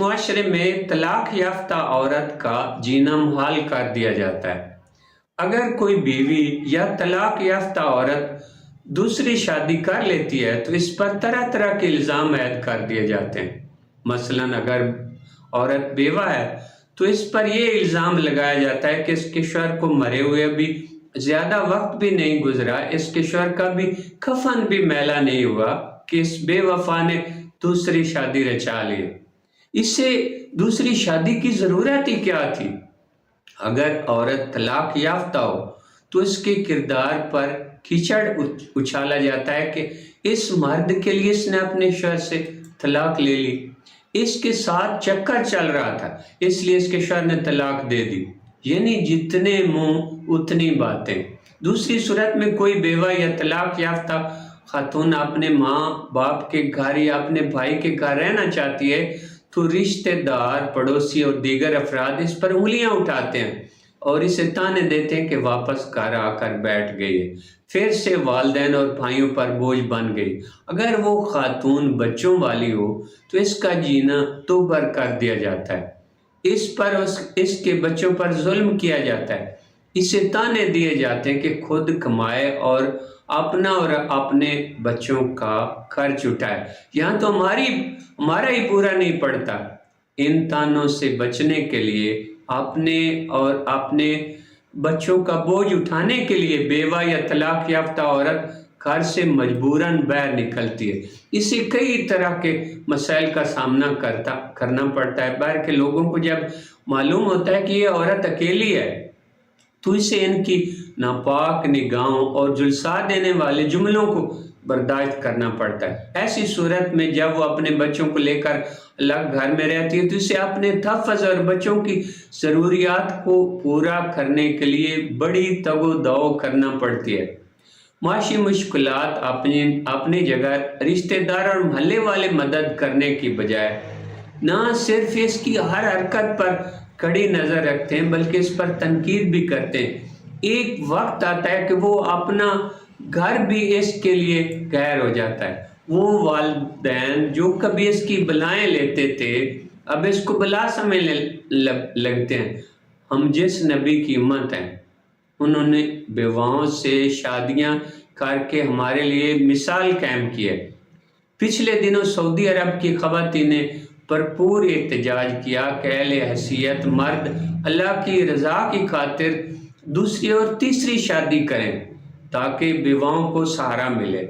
معاشرے میں طلاق یافتہ عورت کا جینا محال کر دیا جاتا ہے۔ اگر کوئی بیوی یا طلاق یافتہ عورت دوسری شادی کر لیتی ہے تو اس پر طرح طرح کے الزام عائد کر دیے جاتے ہیں۔ مثلاً اگر عورت بیوہ ہے تو اس پر یہ الزام لگایا جاتا ہے کہ اس کے شوہر کو مرے ہوئے بھی زیادہ وقت بھی نہیں گزرا، اس کے شوہر کا بھی کفن بھی میلا نہیں ہوا کہ اس بے وفا نے دوسری شادی رچا لی۔ اسے دوسری شادی کی ضرورت ہی کیا تھی؟ اگر عورت طلاق یافتہ ہو تو اس کے کردار پر کیچڑ اچھالا جاتا ہے کہ اس مرد کے لیے اس نے اپنے شوہر سے طلاق لے لی، اس کے ساتھ چکر چل رہا تھا اس لیے اس کے شوہر نے طلاق دے دی، یعنی جتنے منہ اتنی باتیں۔ دوسری صورت میں کوئی بیوہ یا طلاق یافتہ خاتون اپنے ماں باپ کے گھر یا اپنے بھائی کے گھر رہنا چاہتی ہے تو رشتہ دار، پڑوسی اور دیگر افراد اس پر انگلیاں اٹھاتے ہیں اور اسے تانے دیتے ہیں کہ واپس گھر آ کر بیٹھ گئی ہے، پھر سے والدین اور بھائیوں پر بوجھ بن گئی۔ اگر وہ خاتون بچوں والی ہو تو اس کا جینا دوبر کر دیا جاتا ہے، اس کے بچوں پر ظلم کیا جاتا ہے، اسے تانے دیے جاتے ہیں کہ خود کمائے اور اپنا اور اپنے بچوں کا خرچ اٹھائے، یہاں تو ہمارا ہی پورا نہیں پڑتا۔ ان تانوں سے بچنے کے لیے اپنے اور اپنے بچوں کا بوجھ اٹھانے کے لیے بیوہ یا طلاق یافتہ عورت گھر سے مجبوراً باہر نکلتی ہے۔ اسے کئی طرح کے مسائل کا سامنا کرنا پڑتا ہے۔ باہر کے لوگوں کو جب معلوم ہوتا ہے کہ یہ عورت اکیلی ہے تو اسے ان کی ناپاک نگاہوں اور جھلسا دینے والے جملوں کو برداشت کرنا پڑتا ہے۔ ایسی صورت میں جب وہ اپنے بچوں کو لے کر الگ گھر میں رہتی ہے تو اسے اپنے تحفظ اور بچوں کی ضروریات کو پورا کرنے کے لیے بڑی تگ و دو کرنا پڑتی ہے۔ معاشی مشکلات اپنی جگہ، رشتہ دار اور محلے والے مدد کرنے کی بجائے نہ صرف اس کی ہر حرکت پر کڑی نظر رکھتے ہیں بلکہ اس پر تنقید بھی کرتے ہیں۔ ایک وقت آتا ہے کہ وہ اپنا گھر بھی اس کے لیے غیر ہو جاتا ہے۔ وہ والدین جو کبھی اس کی بلائیں لیتے تھے اب اس کو بلا سمجھنے لگتے ہیں۔ ہم جس نبی کی امت ہیں انہوں نے بیواؤں سے شادیاں کر کے ہمارے لیے مثال قائم کی ہے۔ پچھلے دنوں سعودی عرب کی خواتین نے بھرپور احتجاج کیا کہ اہل حیثیت مرد اللہ کی رضا کی خاطر دوسری اور تیسری شادی کریں تاکہ بیواؤں کو سہارا ملے۔